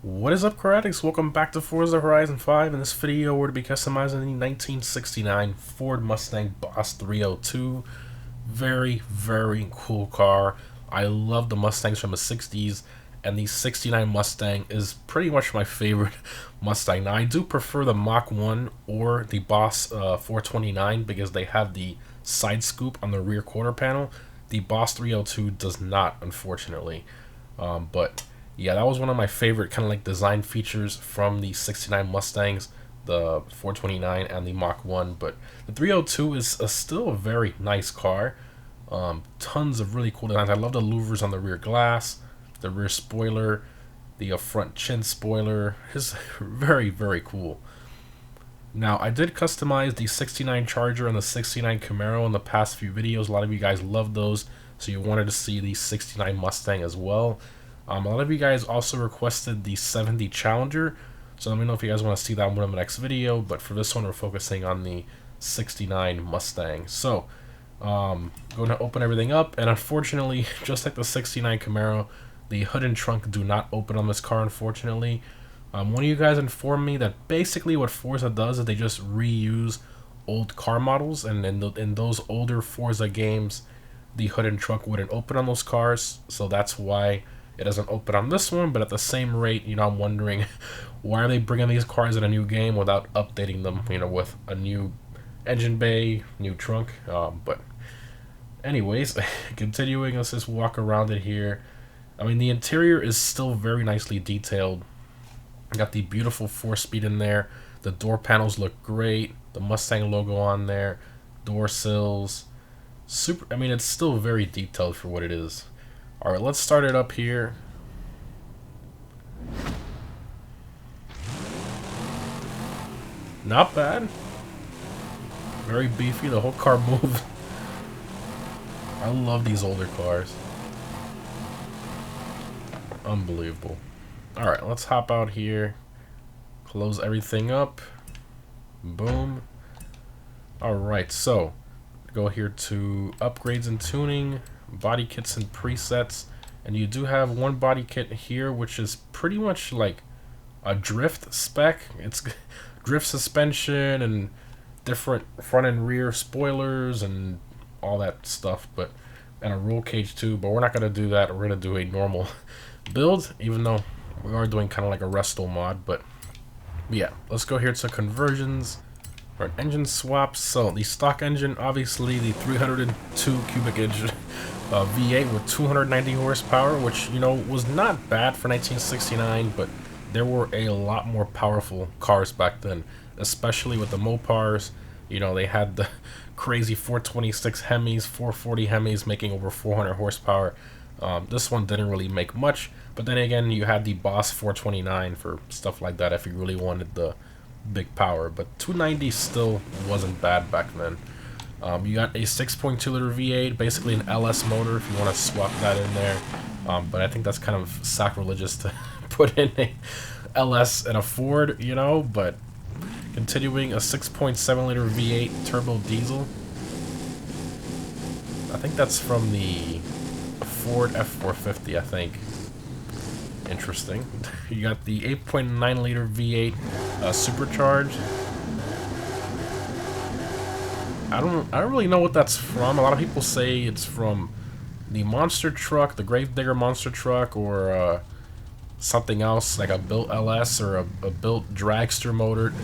What is up, Karatics? Welcome back to Forza Horizon 5. In this video, we're to be customizing the 1969 Ford Mustang Boss 302. Very, very cool car. I love the Mustangs from the 60s, and the 69 Mustang is pretty much my favorite Mustang. Now, I do prefer the Mach 1 or the Boss 429 because they have the side scoop on the rear quarter panel. The Boss 302 does not, unfortunately. But yeah, that was one of my favorite kind of like design features from the 69 Mustangs, the 429 and the Mach 1. But the 302 is still a very nice car. Tons of really cool designs. I love the louvers on the rear glass, the rear spoiler, the front chin spoiler. It's very, very cool. Now, I did customize the 69 Charger and the 69 Camaro in the past few videos. A lot of you guys loved those, so you wanted to see the 69 Mustang as well. A lot of you guys also requested the 70 Challenger, so let me know if you guys want to see that one in the next video, but for this one we're focusing on the 69 Mustang. So, going to open everything up, and unfortunately, just like the 69 Camaro, the hood and trunk do not open on this car, unfortunately. One of you guys informed me that basically what Forza does is they just reuse old car models, and in those older Forza games, the hood and trunk wouldn't open on those cars, so that's why it doesn't open on this one. But at the same rate, I'm wondering why are they bringing these cars in a new game without updating them, with a new engine bay, new trunk. But anyways, continuing, let's just walk around it here. I mean, the interior is still very nicely detailed. Got the beautiful 4-speed in there. The door panels look great. The Mustang logo on there. Door sills. I mean, it's still very detailed for what it is. Alright, let's start it up here. Not bad. Very beefy. The whole car moves. I love these older cars. Unbelievable. Alright, let's hop out here. Close everything up. Boom. Alright, so go here to upgrades and tuning, body kits and presets, and you do have one body kit here which is pretty much like a drift spec. It's drift suspension and different front and rear spoilers and all that stuff, and a roll cage too, but we're not going to do that. We're going to do a normal build, even though we are doing kind of like a resto mod. But yeah, let's go here to conversions or an engine swap. So the stock engine, obviously the 302 cubic inch V8 with 290 horsepower, which was not bad for 1969, but there were a lot more powerful cars back then, especially with the Mopars. They had the crazy 426 Hemis, 440 Hemis making over 400 horsepower. This one didn't really make much, but then again, you had the Boss 429 for stuff like that if you really wanted the big power, but 290 still wasn't bad back then. You got a 6.2 liter V8, basically an LS motor if you want to swap that in there, but I think that's kind of sacrilegious to put in a LS and a Ford, but continuing, a 6.7 liter V8 turbo diesel. I think that's from the Ford F450, I think. Interesting. You got the 8.9 liter V8 supercharged. I don't really know what that's from. A lot of people say it's from the monster truck, the Gravedigger monster truck, or something else like a built LS or a built dragster motor.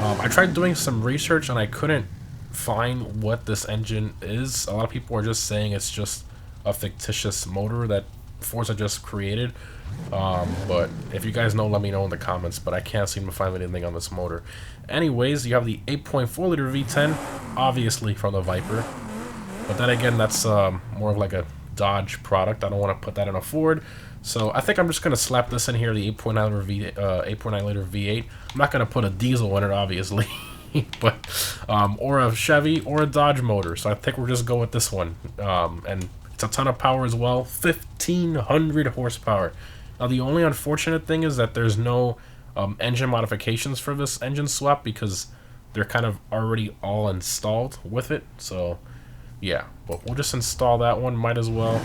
I tried doing some research and I couldn't find what this engine is. A lot of people are just saying it's just a fictitious motor that Forza just created. But if you guys know, let me know in the comments, but I can't seem to find anything on this motor. Anyways, you have the 8.4 liter V10, obviously from the Viper, but then again, that's more of like a Dodge product. I don't want to put that in a Ford, so I think I'm just going to slap this in here, the 8.9 liter V8. I'm not going to put a diesel in it, obviously, but or a Chevy or a Dodge motor, so I think we'll just go with this one. And it's a ton of power as well, 1,500 horsepower. Now, the only unfortunate thing is that there's no engine modifications for this engine swap because they're kind of already all installed with it. So, yeah, but we'll just install that one, might as well.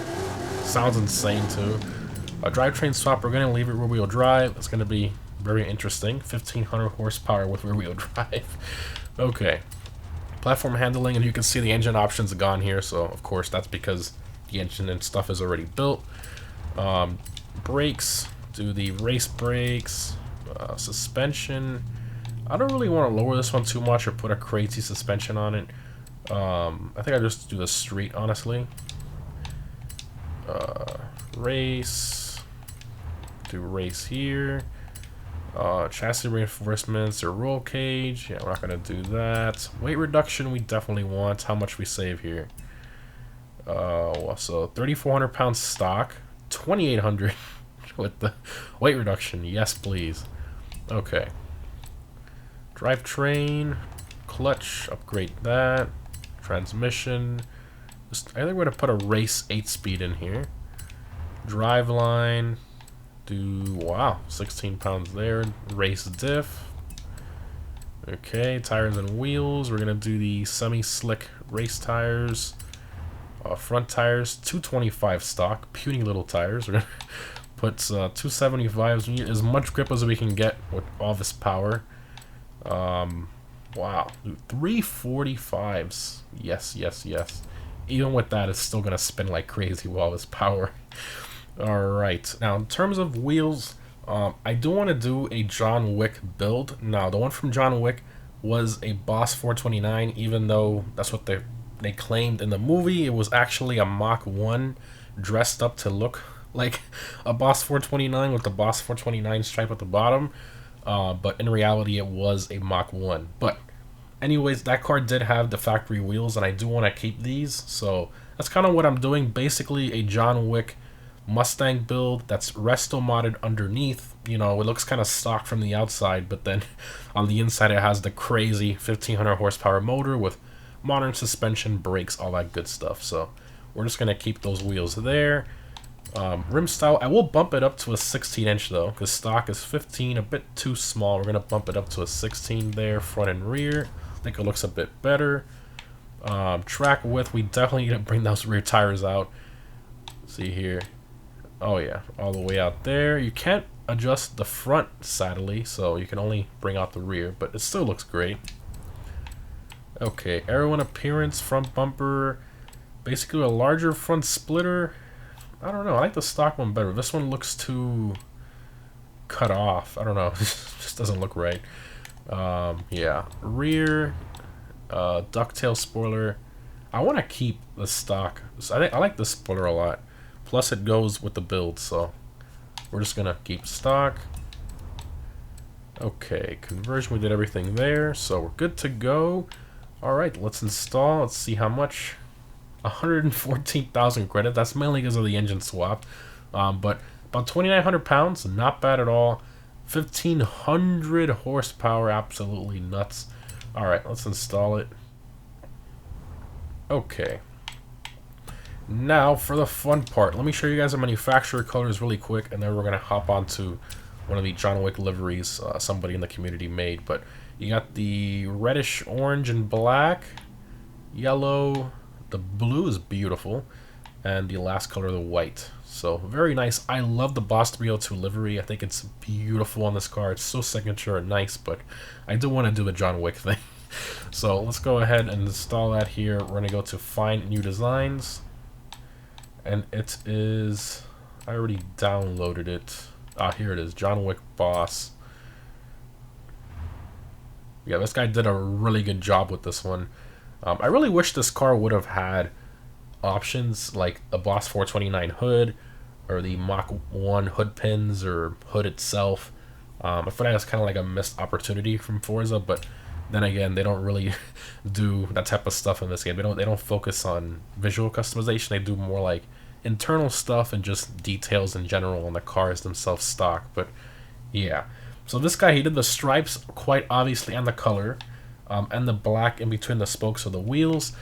Sounds insane, too. A drivetrain swap, we're going to leave it rear-wheel drive. It's going to be very interesting. 1500 horsepower with rear-wheel drive. Okay. Platform handling, and you can see the engine options are gone here, so of course that's because the engine and stuff is already built. Brakes, do the race brakes. Suspension, I don't really want to lower this one too much or put a crazy suspension on it. I think I just do the street, honestly. Race, do race here. Chassis reinforcements or roll cage. Yeah, we're not gonna do that. Weight reduction we definitely want. How much we save here? Well, so 3,400 pounds stock, 2,800 with the weight reduction. Yes, please. Okay. Drivetrain, clutch, upgrade that. Transmission. I think we're gonna put a race 8-speed in here. Driveline. Wow, 16 pounds there. Race diff. Okay, tires and wheels. We're gonna do the semi-slick race tires. Front tires, 225 stock, puny little tires. We're gonna put 275s. We need as much grip as we can get with all this power. Wow, 345s. Yes, yes, yes. Even with that, it's still gonna spin like crazy with all this power. Alright, now in terms of wheels, I do want to do a John Wick build. Now, the one from John Wick was a Boss 429, even though that's what they claimed in the movie. It was actually a Mach 1 dressed up to look like a Boss 429 with the Boss 429 stripe at the bottom. But in reality, it was a Mach 1. But anyways, that car did have the factory wheels, and I do want to keep these. So that's kind of what I'm doing. Basically, a John Wick Mustang build that's resto modded underneath. You know, it looks kind of stock from the outside, but then on the inside it has the crazy 1500 horsepower motor with modern suspension, brakes, all that good stuff. So we're just gonna keep those wheels there. Rim style, I will bump it up to a 16-inch though, because stock is 15, a bit too small. We're gonna bump it up to a 16 there, front and rear. I think it looks a bit better. Track width, we definitely need to bring those rear tires out. See here. Oh yeah, all the way out there. You can't adjust the front, sadly, so you can only bring out the rear, but it still looks great. Okay, aero and appearance, front bumper, basically a larger front splitter. I don't know, I like the stock one better. This one looks too cut off. I don't know, it just doesn't look right. Yeah, rear, ducktail spoiler. I want to keep the stock. So I like the spoiler a lot. Plus it goes with the build, so we're just gonna keep stock. Okay, conversion, we did everything there, so we're good to go. Alright, let's install. Let's see how much. 114,000 credit. That's mainly because of the engine swap. But about 2,900 pounds, not bad at all. 1,500 horsepower, absolutely nuts. Alright, let's install it. Okay. Now for the fun part, let me show you guys the manufacturer colors really quick, and then we're gonna hop onto one of the John Wick liveries somebody in the community made. But you got the reddish orange and black, yellow, the blue is beautiful, and the last color, the white. So very nice. I love the Boss 302 livery. I think it's beautiful on this car. It's so signature and nice, but I do want to do the John Wick thing. So let's go ahead and install that here. We're gonna go to Find New Designs. And it is, I already downloaded it. Here it is, John Wick Boss. Yeah, this guy did a really good job with this one. I really wish this car would have had options like the Boss 429 hood or the Mach 1 hood pins or hood itself. I feel like that's kind of like a missed opportunity from Forza, but then again, they don't really do that type of stuff in this game. They don't focus on visual customization. They do more like internal stuff and just details in general on the cars themselves stock. But yeah, so this guy, he did the stripes quite obviously and the color, and the black in between the spokes of the wheels.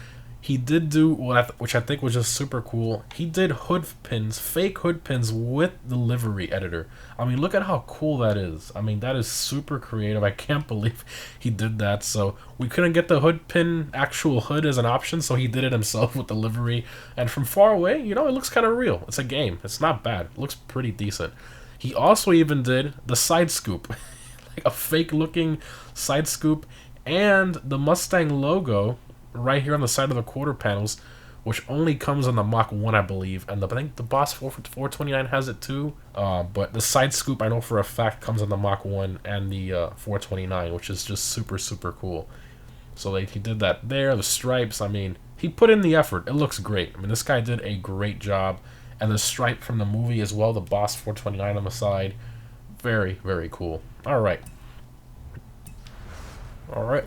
He did do which I think was just super cool. He did hood pins, fake hood pins with the livery editor. I mean, look at how cool that is. I mean, that is super creative. I can't believe he did that. So we couldn't get the hood pin actual hood as an option, so he did it himself with the livery. And from far away, you know, it looks kind of real. It's a game. It's not bad. It looks pretty decent. He also even did the side scoop, like a fake looking side scoop, and the Mustang logo right here on the side of the quarter panels, which only comes on the Mach 1, I believe, and I think the Boss 429 has it too, but the side scoop I know for a fact comes on the Mach 1 and the 429, which is just super, super cool. So like, he did that there, the stripes, I mean, he put in the effort. It looks great. I mean, this guy did a great job, and the stripe from the movie as well, the Boss 429 on the side, very, very cool. Alright,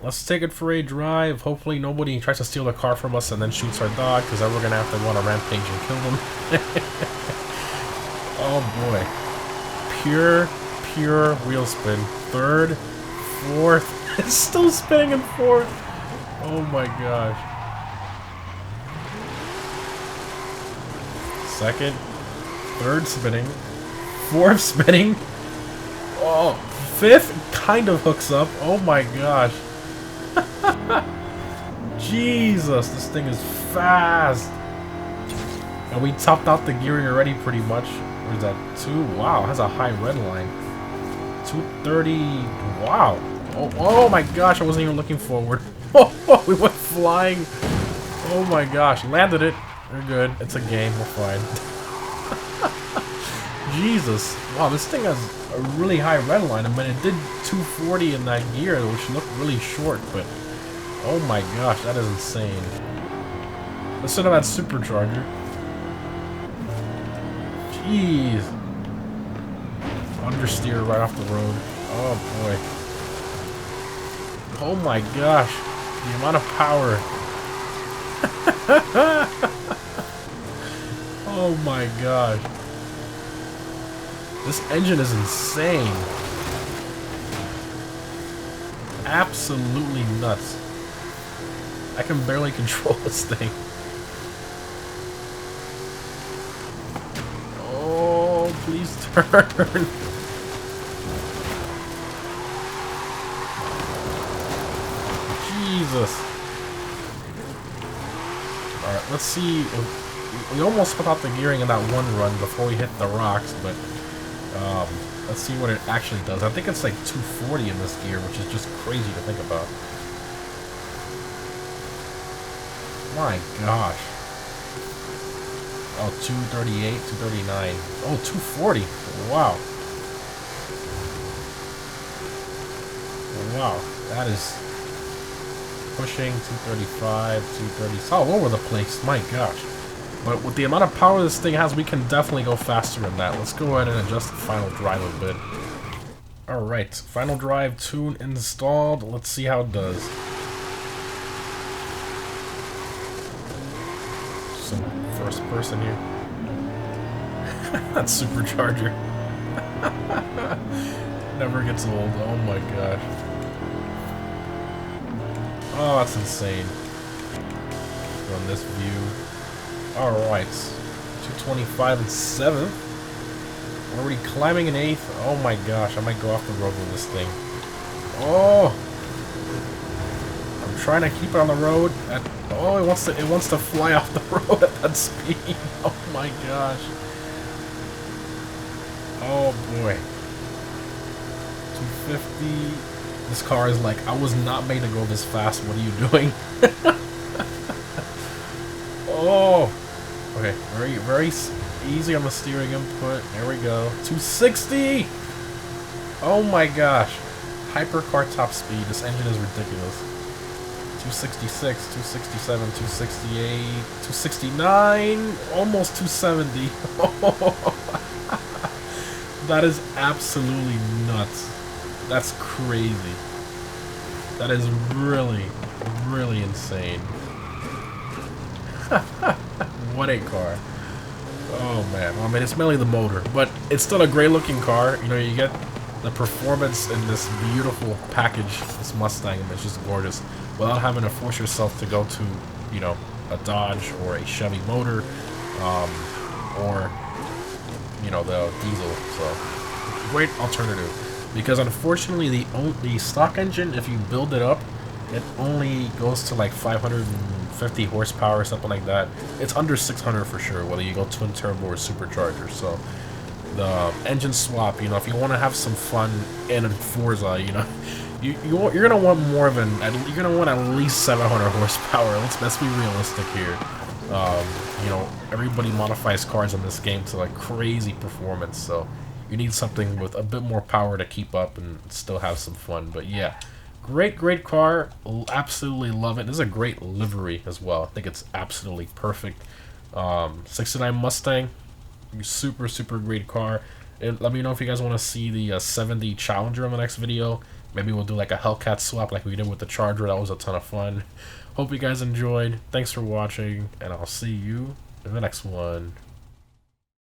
let's take it for a drive. Hopefully nobody tries to steal the car from us and then shoots our dog, because then we're going to have to go on a rampage and kill them. Oh boy. Pure wheel spin. Third, fourth. It's still spinning in fourth. Oh my gosh. Second, third spinning. Fourth spinning. Oh, fifth kind of hooks up. Oh my gosh. Jesus, this thing is fast. And we topped out the gearing already pretty much. What is that? 2? Wow, it has a high red line. 230. Wow. Oh my gosh, I wasn't even looking forward. Oh, we went flying. Oh my gosh, landed it. We're good. It's a game. We're fine. Jesus. Wow, this thing has a really high red line. I mean, it did 240 in that gear, which looked really short, but oh my gosh, that is insane. Listen to that supercharger. Jeez. Understeer right off the road. Oh boy. Oh my gosh. The amount of power. Oh my gosh. This engine is insane. Absolutely nuts. I can barely control this thing. Oh, please turn. Jesus. Alright, let's see. We almost put out the gearing in that one run before we hit the rocks, but let's see what it actually does. I think it's like 240 in this gear, which is just crazy to think about. My gosh. Oh, 238, 239. Oh, 240. Wow. Wow. That is pushing 235, 230. It's all over the place. My gosh. But with the amount of power this thing has, we can definitely go faster than that. Let's go ahead and adjust the final drive a bit. Alright, final drive tune installed. Let's see how it does. Some first person here. That supercharger. Never gets old. Oh my gosh. Oh, that's insane. From this view. Alright, 225 and 7th. We're already climbing an 8th. Oh my gosh, I might go off the road with this thing. Oh! I'm trying to keep it on the road. Oh, it wants to fly off the road at that speed. Oh my gosh. Oh boy. 250. This car is like, I was not made to go this fast. What are you doing? Oh! Okay, very easy on the steering input. There we go. 260! Oh my gosh. Hypercar top speed. This engine is ridiculous. 266, 267, 268, 269, almost 270. That is absolutely nuts. That's crazy. That is really, really insane. What a car. Oh man. Well, I mean, it's mainly the motor, but it's still a great looking car. You know, you get the performance in this beautiful package, this Mustang, and it's just gorgeous, without having to force yourself to go to, you know, a Dodge or a Chevy motor, or you know, the diesel. So great alternative, because unfortunately the stock engine, if you build it up, it only goes to like 550 horsepower or something like that. It's under 600 for sure, whether you go twin turbo or supercharger. So the engine swap, you know, if you want to have some fun in Forza, you know, you're gonna want more of you're gonna want at least 700 horsepower. Let's be realistic here. You know, everybody modifies cars in this game to like crazy performance, so you need something with a bit more power to keep up and still have some fun. But yeah, great car. Absolutely love it. This is a great livery as well. I think it's absolutely perfect. 69 Mustang, super great car. And let me know if you guys want to see the 70 Challenger in the next video. Maybe we'll do like a Hellcat swap like we did with the Charger. That was a ton of fun. Hope you guys enjoyed. Thanks for watching, and I'll see you in the next one.